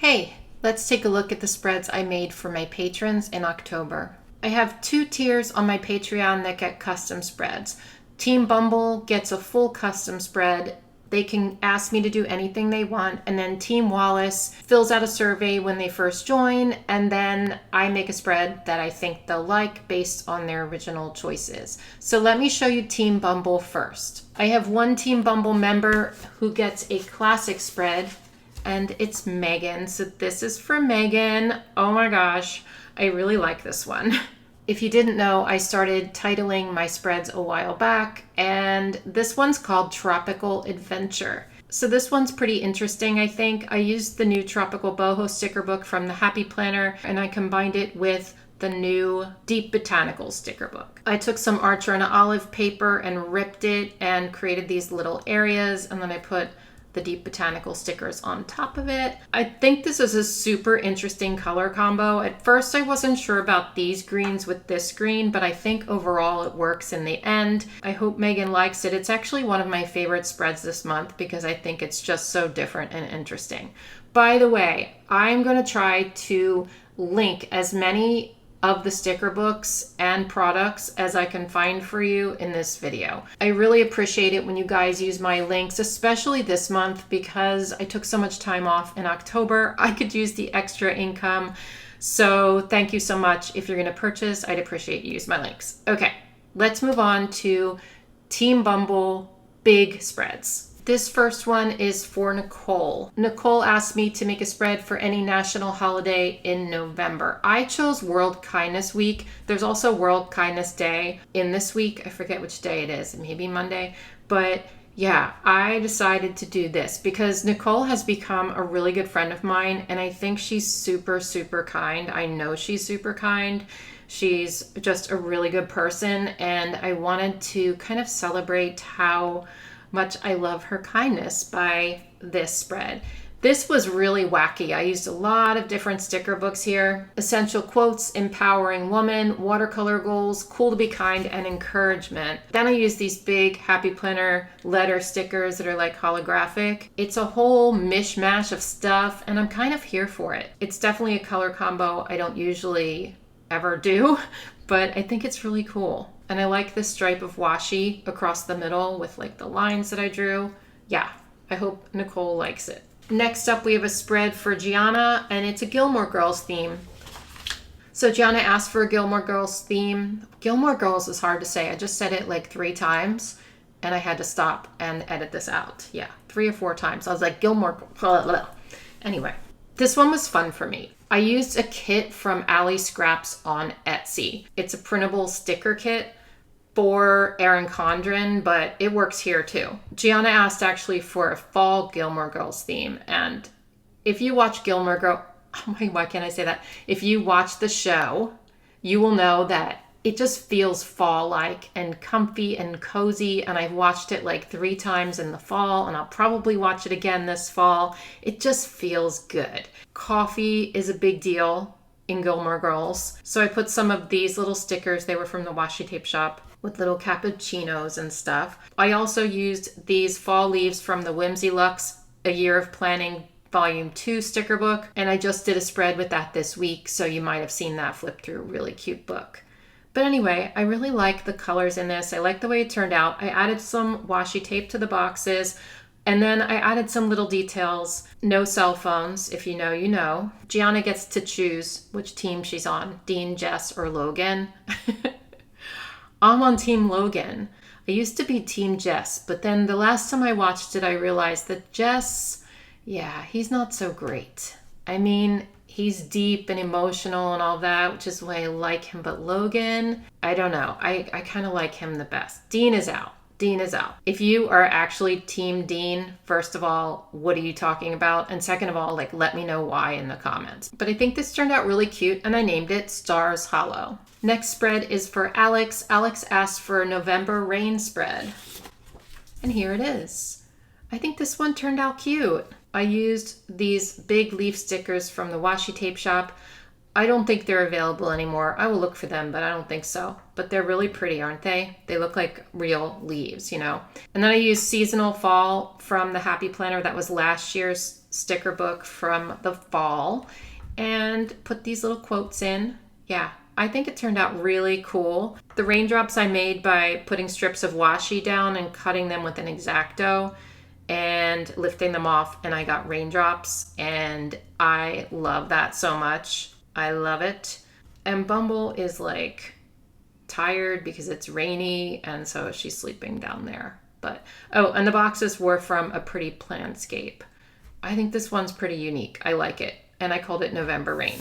Hey, let's take a look at the spreads I made for my patrons in October. I have 2 tiers on my Patreon that get custom spreads. Team Bumble gets a full custom spread. They can ask me to do anything they want, and then Team Wallace fills out a survey when they first join, and then I make a spread that I think they'll like based on their original choices. So let me show you Team Bumble first. I have one Team Bumble member who gets a classic spread, and it's Megan. So this is for Megan. Oh my gosh, I really like this one. If you didn't know, I started titling my spreads a while back, and this one's called Tropical Adventure. So this one's pretty interesting, I think. I used the new Tropical Boho sticker book from the Happy Planner, and I combined it with the new Deep Botanical sticker book. I took some Arteza olive paper and ripped it and created these little areas, and then I put the Deep Botanical stickers on top of it. I think this is a super interesting color combo. At first I wasn't sure about these greens with this green, but I think overall it works in the end. I hope Megan likes it. It's actually one of my favorite spreads this month because I think it's just so different and interesting. By the way, I'm gonna try to link as many of the sticker books and products as I can find for you in this video. I really appreciate it when you guys use my links, especially this month because I took so much time off in October. I could use the extra income. So thank you so much. If you're gonna purchase, I'd appreciate you use my links. Okay, let's move on to Team Bumble big spreads. This first one is for Nicole. Nicole asked me to make a spread for any national holiday in November. I chose World Kindness Week. There's also World Kindness Day in this week. I forget which day it is, maybe Monday. But yeah, I decided to do this because Nicole has become a really good friend of mine, and I think she's super, super kind. I know she's super kind. She's just a really good person, and I wanted to kind of celebrate how much I love her kindness by this spread. This was really wacky. I used a lot of different sticker books here. Essential quotes, empowering woman, watercolor goals, cool to be kind, and encouragement. Then I used these big Happy Planner letter stickers that are like holographic. It's a whole mishmash of stuff, and I'm kind of here for it. It's definitely a color combo I don't usually ever do, but I think it's really cool. And I like this stripe of washi across the middle with like the lines that I drew. Yeah, I hope Nicole likes it. Next up, we have a spread for Gianna, and it's a Gilmore Girls theme. So Gianna asked for a Gilmore Girls theme. Gilmore Girls is hard to say. I just said it like 3 times, and I had to stop and edit this out. Yeah, 3 or 4 times. I was like, Gilmore, blah, blah. Anyway, this one was fun for me. I used a kit from Ally Scraps on Etsy. It's a printable sticker kit for Erin Condren, but it works here too. Gianna asked actually for a fall Gilmore Girls theme, and if you watch Gilmore Girls, oh my, why can't I say that? If you watch the show, you will know that it just feels fall-like and comfy and cozy, and I've watched it like 3 times in the fall, and I'll probably watch it again this fall. It just feels good. Coffee is a big deal in Gilmore Girls, so I put some of these little stickers, they were from the washi tape shop, with little cappuccinos and stuff. I also used these fall leaves from the Whimsy Luxe A Year of Planning Volume 2 sticker book, and I just did a spread with that this week, so you might have seen that flip through. Really cute book. But anyway, I really like the colors in this. I like the way it turned out. I added some washi tape to the boxes, and then I added some little details. No cell phones. If you know, you know. Gianna gets to choose which team she's on, Dean, Jess, or Logan. I'm on Team Logan. I used to be Team Jess, but then the last time I watched it, I realized that Jess, yeah, he's not so great. I mean, he's deep and emotional and all that, which is why I like him. But Logan, I don't know. I kind of like him the best. Dean is out. Dean is out. If you are actually Team Dean, first of all, what are you talking about? And second of all, like, let me know why in the comments. But I think this turned out really cute, and I named it Stars Hollow. Next spread is for Alex. Alex asked for a November rain spread. And here it is. I think this one turned out cute. I used these big leaf stickers from the washi tape shop. I don't think they're available anymore. I will look for them, but I don't think so. But they're really pretty, aren't they? They look like real leaves, you know? And then I used Seasonal Fall from the Happy Planner. That was last year's sticker book from the fall and put these little quotes in. Yeah, I think it turned out really cool. The raindrops I made by putting strips of washi down and cutting them with an X-Acto and lifting them off, and I got raindrops, and I love that so much. I love it. And Bumble is like tired because it's rainy, and so she's sleeping down there. But oh, and the boxes were from A Pretty Planscape. I think this one's pretty unique. I like it, and I called it November Rain.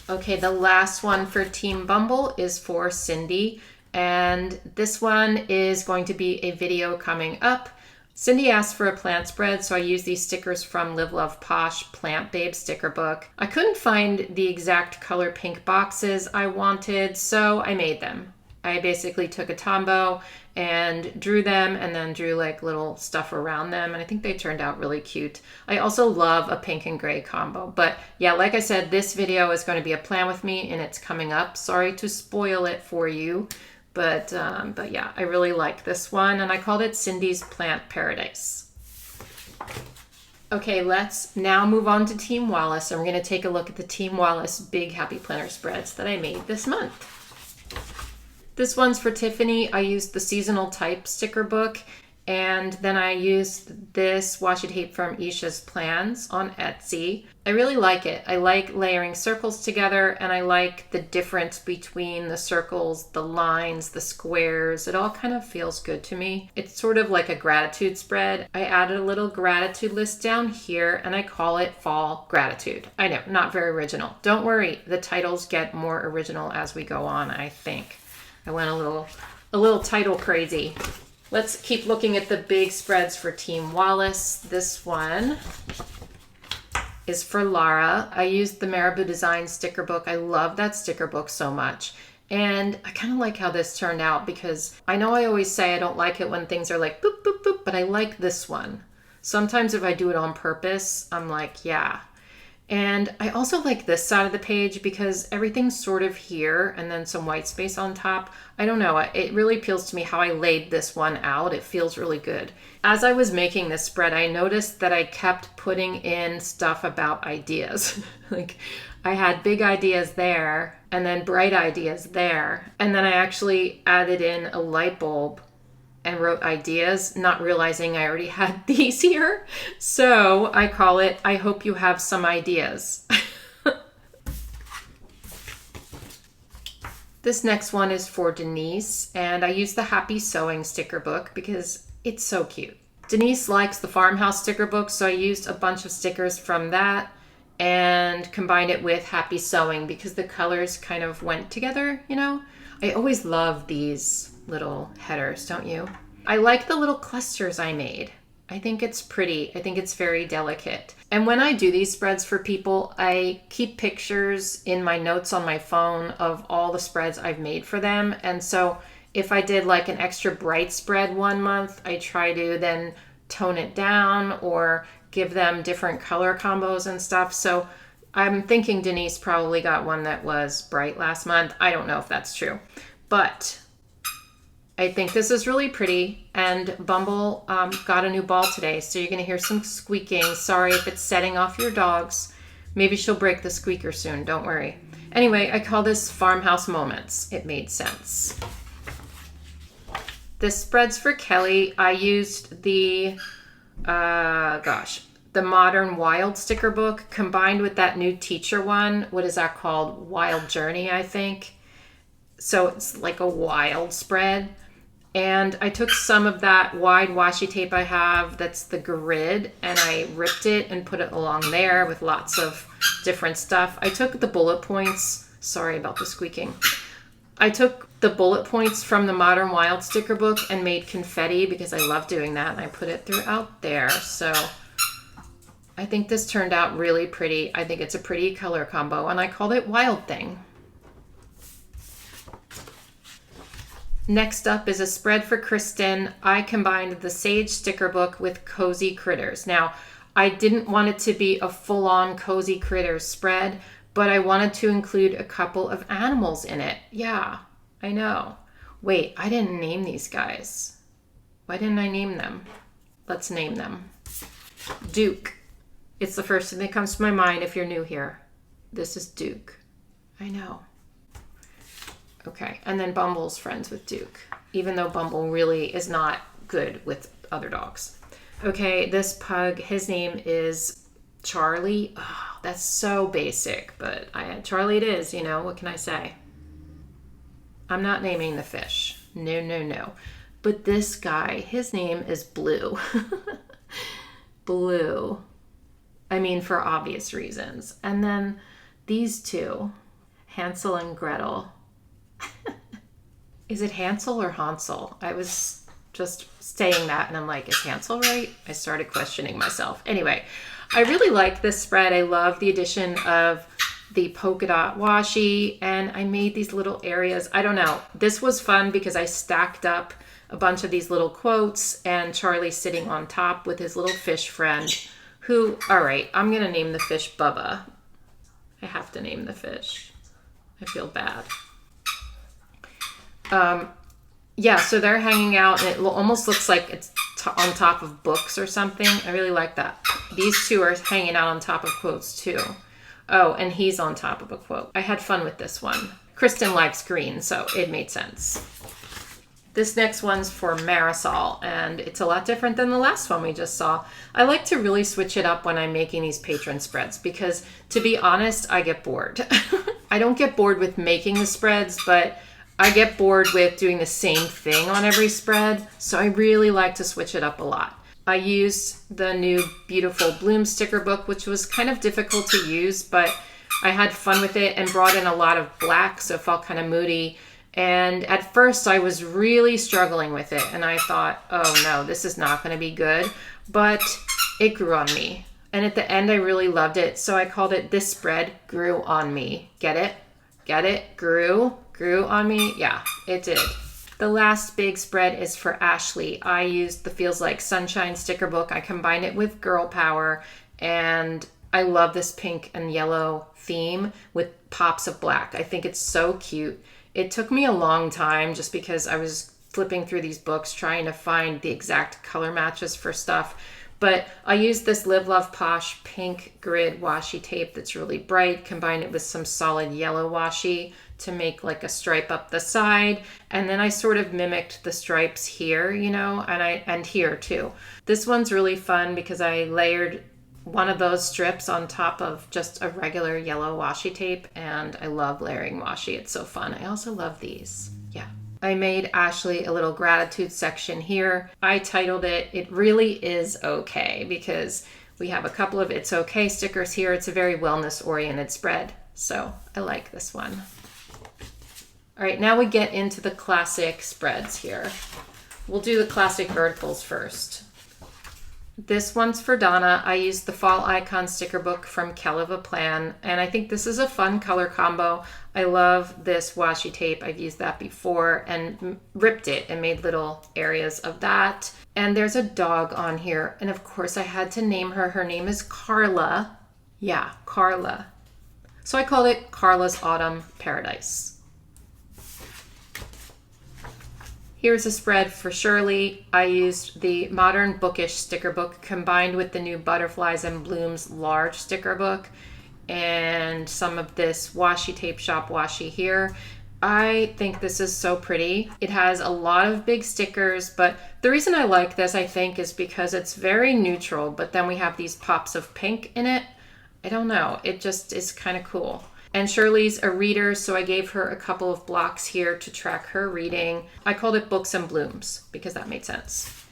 Okay, the last one for Team Bumble is for Cindy, and this one is going to be a video coming up. Cindy asked for a plant spread, so I used these stickers from Live Love Posh Plant Babe sticker book. I couldn't find the exact color pink boxes I wanted, so I made them. I basically took a Tombow and drew them, and then drew like little stuff around them, and I think they turned out really cute. I also love a pink and gray combo, but yeah, like I said, this video is going to be a plan with me, and it's coming up. Sorry to spoil it for you, but yeah, I really like this one, and I called it Cindy's Plant Paradise. Okay, let's now move on to Team Wallace, and we're going to take a look at the Team Wallace Big Happy Planner spreads that I made this month. This one's for Tiffany. I used the seasonal type sticker book, and then I used this washi tape from Isha's Plans on Etsy. I really like it. I like layering circles together, and I like the difference between the circles, the lines, the squares. It all kind of feels good to me. It's sort of like a gratitude spread. I added a little gratitude list down here, and I call it Fall Gratitude. I know, not very original. Don't worry, the titles get more original as we go on, I think. I went a little title crazy. Let's keep looking at the big spreads for Team Wallace. This one is for Lara. I used the Marabou Design sticker book. I love that sticker book so much. And I kind of like how this turned out, because I know I always say I don't like it when things are like boop, boop, boop, but I like this one. Sometimes if I do it on purpose, I'm like, yeah. And I also like this side of the page because everything's sort of here and then some white space on top. I don't know, it really appeals to me how I laid this one out. It feels really good. As I was making this spread, I noticed that I kept putting in stuff about ideas. Like I had big ideas there and then bright ideas there. And then I actually added in a light bulb and wrote ideas, not realizing I already had these here. So I call it, I hope you have some ideas. This next one is for Denise, and I used the Happy Sewing sticker book because it's so cute. Denise likes the farmhouse sticker book, so I used a bunch of stickers from that and combined it with Happy Sewing because the colors kind of went together, you know? I always love these little headers, don't you? I like the little clusters I made. I think it's pretty. I think it's very delicate. And when I do these spreads for people, I keep pictures in my notes on my phone of all the spreads I've made for them. And so if I did like an extra bright spread one month, I try to then tone it down or give them different color combos and stuff. So I'm thinking Denise probably got one that was bright last month. I don't know if that's true, but I think this is really pretty. And Bumble got a new ball today, so you're going to hear some squeaking. Sorry if it's setting off your dogs. Maybe she'll break the squeaker soon. Don't worry. Anyway, I call this Farmhouse Moments. It made sense. This spread's for Kelly. I used the, the Modern Wild sticker book combined with that new teacher one. What is that called? Wild Journey, I think. So it's like a wild spread. And I took some of that wide washi tape I have, that's the grid, and I ripped it and put it along there with lots of different stuff. I took the bullet points. Sorry about the squeaking. I took the bullet points from the Modern Wild sticker book and made confetti because I love doing that, and I put it throughout there. So I think this turned out really pretty. I think it's a pretty color combo, and I called it Wild Thing. Next up is a spread for Kristen. I combined the Sage sticker book with Cozy Critters. Now, I didn't want it to be a full-on Cozy Critters spread, but I wanted to include a couple of animals in it. Yeah, I know. Wait, I didn't name these guys. Why didn't I name them? Let's name them. Duke. It's the first thing that comes to my mind if you're new here. This is Duke. I know. Okay, and then Bumble's friends with Duke, even though Bumble really is not good with other dogs. Okay, this pug, his name is Charlie. Oh, that's so basic, but Charlie it is, you know, what can I say? I'm not naming the fish. No, no, no. But this guy, his name is Blue. Blue. I mean, for obvious reasons. And then these two, Hansel and Gretel. Is it Hansel or Hansel? I was just saying that and I'm like, is Hansel right? I started questioning myself. Anyway, I really like this spread. I love the addition of the polka dot washi, and I made these little areas. I don't know. This was fun because I stacked up a bunch of these little quotes and Charlie sitting on top with his little fish friend who, all right, I'm going to name the fish Bubba. I have to name the fish. I feel bad. Yeah, so they're hanging out and it almost looks like it's on top of books or something. I really like that. These two are hanging out on top of quotes too. Oh, and he's on top of a quote. I had fun with this one. Kristen likes green, so it made sense. This next one's for Marisol, and it's a lot different than the last one we just saw. I like to really switch it up when I'm making these patron spreads because, to be honest, I get bored. I don't get bored with making the spreads, but I get bored with doing the same thing on every spread, so I really like to switch it up a lot. I used the new Beautiful Bloom sticker book, which was kind of difficult to use, but I had fun with it and brought in a lot of black, so it felt kind of moody. And at first I was really struggling with it and I thought, oh no, this is not going to be good, but it grew on me. And at the end I really loved it, so I called it This Spread Grew on Me. Get it? Get it? Grew on me? Yeah, it did. The last big spread is for Ashley. I used the Feels Like Sunshine sticker book. I combined it with Girl Power, and I love this pink and yellow theme with pops of black. I think it's so cute. It took me a long time just because I was flipping through these books trying to find the exact color matches for stuff. But I used this Live Love Posh pink grid washi tape that's really bright, combined it with some solid yellow washi to make like a stripe up the side. And then I sort of mimicked the stripes here, you know, and here too. This one's really fun because I layered one of those strips on top of just a regular yellow washi tape, and I love layering washi. It's so fun. I also love these. Yeah. I made Ashley a little gratitude section here. I titled it, It Really Is Okay, because we have a couple of It's Okay stickers here. It's a very wellness-oriented spread, so I like this one. All right, now we get into the classic spreads here. We'll do the classic verticals first. This one's for Donna. I used the Fall Icon sticker book from Kellofaplan, and I think this is a fun color combo. I love this washi tape. I've used that before and ripped it and made little areas of that. And there's a dog on here, and of course I had to name her. Her name is Carla. Yeah, Carla. So I called it Carla's Autumn Paradise. Here's a spread for Shirley. I used the Modern Bookish sticker book combined with the new Butterflies and Blooms large sticker book and some of this washi tape shop washi here. I think this is so pretty. It has a lot of big stickers, but the reason I like this, I think, is because it's very neutral, but then we have these pops of pink in it. I don't know. It just is kind of cool. And Shirley's a reader, so I gave her a couple of blocks here to track her reading. I called it Books and Blooms because that made sense.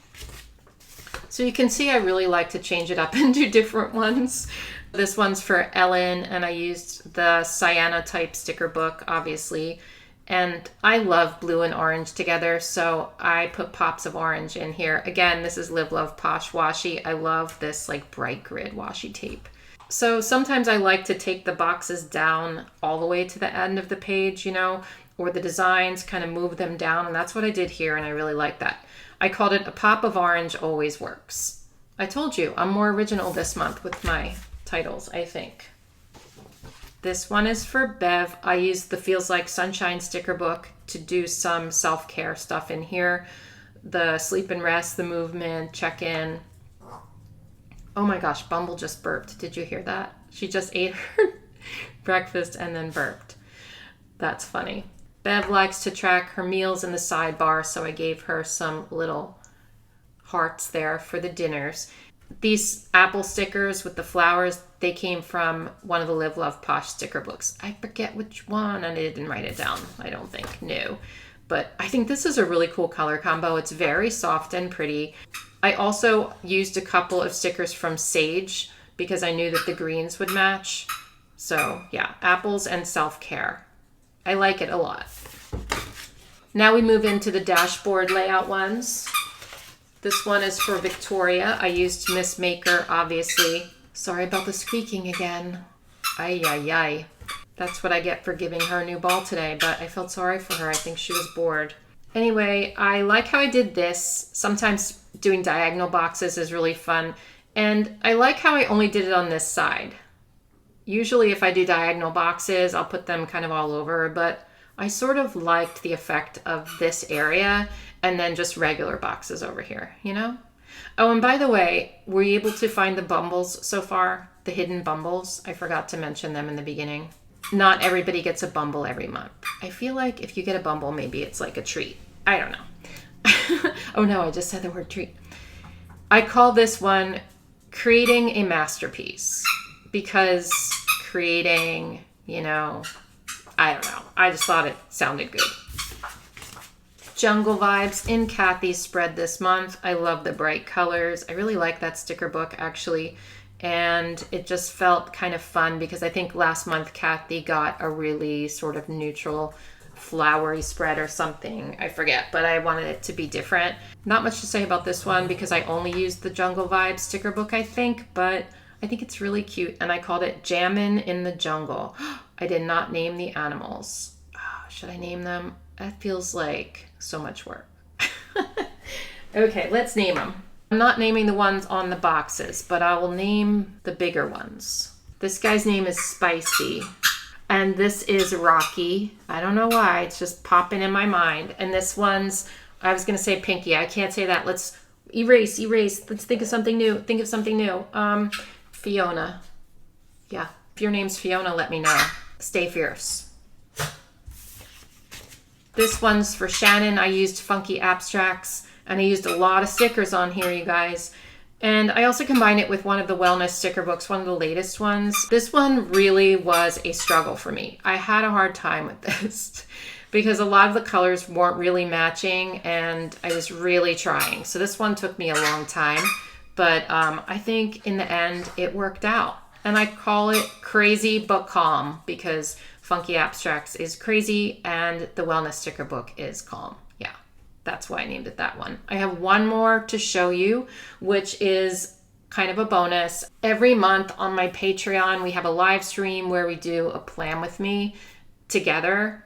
So you can see I really like to change it up and do different ones. This one's for Ellen, and I used the Sienna type sticker book, obviously. And I love blue and orange together, so I put pops of orange in here. Again, this is Live Love Posh washi. I love this like bright grid washi tape. So sometimes I like to take the boxes down all the way to the end of the page, you know, or the designs, kind of move them down. And that's what I did here, and I really like that. I called it A Pop of Orange Always Works. I told you, I'm more original this month with my titles, I think. This one is for Bev. I used the Feels Like Sunshine sticker book to do some self-care stuff in here. The sleep and rest, the movement, check-in. Oh my gosh, Bumble just burped. Did you hear that? She just ate her breakfast and then burped. That's funny. Bev likes to track her meals in the sidebar, so I gave her some little hearts there for the dinners. These apple stickers with the flowers, they came from one of the Live Love Posh sticker books. I forget which one, and I didn't write it down, I don't think. No. But I think this is a really cool color combo. It's very soft and pretty. I also used a couple of stickers from Sage because I knew that the greens would match. So yeah, apples and self-care. I like it a lot. Now we move into the dashboard layout ones. This one is for Victoria. I used Miss Maker, obviously. Sorry about the squeaking again. Ay, ay, ay. That's what I get for giving her a new ball today, but I felt sorry for her. I think she was bored. Anyway, I like how I did this. Sometimes doing diagonal boxes is really fun. And I like how I only did it on this side. Usually if I do diagonal boxes, I'll put them kind of all over, but I sort of liked the effect of this area and then just regular boxes over here, you know? Oh, and by the way, were you able to find the bumbles so far? The hidden bumbles? I forgot to mention them in the beginning. Not everybody gets a bumble every month. I feel like if you get a bumble, maybe it's like a treat. I don't know. Oh no, I just said the word treat. I call this one creating a masterpiece because creating, you know, I don't know. I just thought it sounded good. Jungle Vibes in Kathy's spread this month. I love the bright colors. I really like that sticker book actually. And it just felt kind of fun because I think last month Kathy got a really sort of neutral flowery spread or something. I forget, but I wanted it to be different. Not much to say about this one because I only used the Jungle Vibes sticker book, I think, but I think it's really cute, and I called it Jammin' in the Jungle. I did not name the animals. Oh, should I name them? That feels like so much work. Okay, let's name them. I'm not naming the ones on the boxes, but I will name the bigger ones. This guy's name is Spicy, and this is Rocky. I don't know why, it's just popping in my mind. And this one's, I was gonna say Pinky. I can't say that. Let's erase. Let's think of something new. Fiona. Yeah, if your name's Fiona, let me know. Stay fierce. This one's for Shannon. I used Funky Abstracts, and I used a lot of stickers on here, you guys. And I also combined it with one of the wellness sticker books, one of the latest ones. This one really was a struggle for me. I had a hard time with this because a lot of the colors weren't really matching, and I was really trying. So this one took me a long time. But I think in the end, it worked out. And I call it Crazy But Calm because Funky Abstracts is crazy and the wellness sticker book is calm. Yeah, that's why I named it that one. I have one more to show you, which is kind of a bonus. Every month on my Patreon, we have a live stream where we do a plan with me together.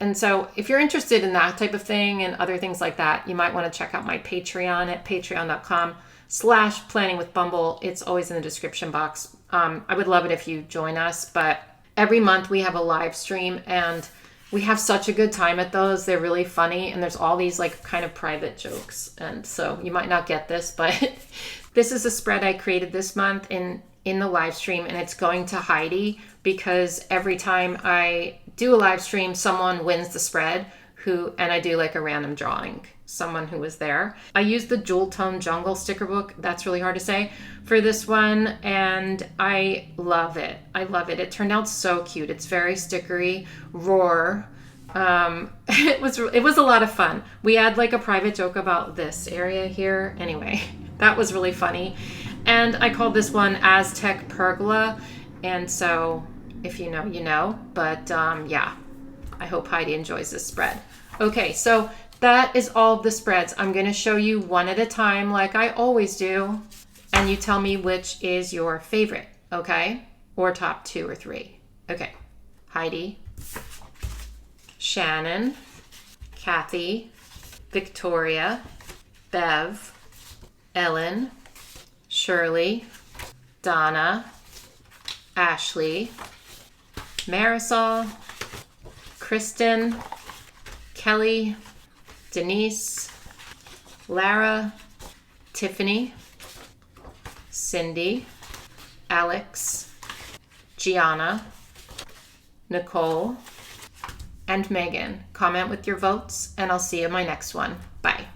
And so if you're interested in that type of thing and other things like that, you might want to check out my Patreon at patreon.com/planningwithbumble. It's always in the description box. I would love it if you join us, but every month we have a live stream and we have such a good time at those. They're really funny, and there's all these like kind of private jokes. And so you might not get this, but this is a spread I created this month in the live stream, and it's going to Heidi because every time I do a live stream, someone wins the spread and I do like a random drawing, someone who was there. I used the Jewel Tone Jungle sticker book, that's really hard to say, for this one, and I love it. It turned out so cute. It's very stickery. Roar. It was a lot of fun. We had like a private joke about this area here. Anyway, that was really funny. And I called this one Aztec Pergola, and so if you know, you know. But yeah, I hope Heidi enjoys this spread. Okay, so that is all of the spreads. I'm going to show you one at a time like I always do, and you tell me which is your favorite, okay? Or top 2 or 3. Okay, Heidi, Shannon, Kathy, Victoria, Bev, Ellen, Shirley, Donna, Ashley, Marisol, Kristen, Kelly, Denise, Lara, Tiffany, Cindy, Alex, Gianna, Nicole, and Megan. Comment with your votes, and I'll see you in my next one. Bye.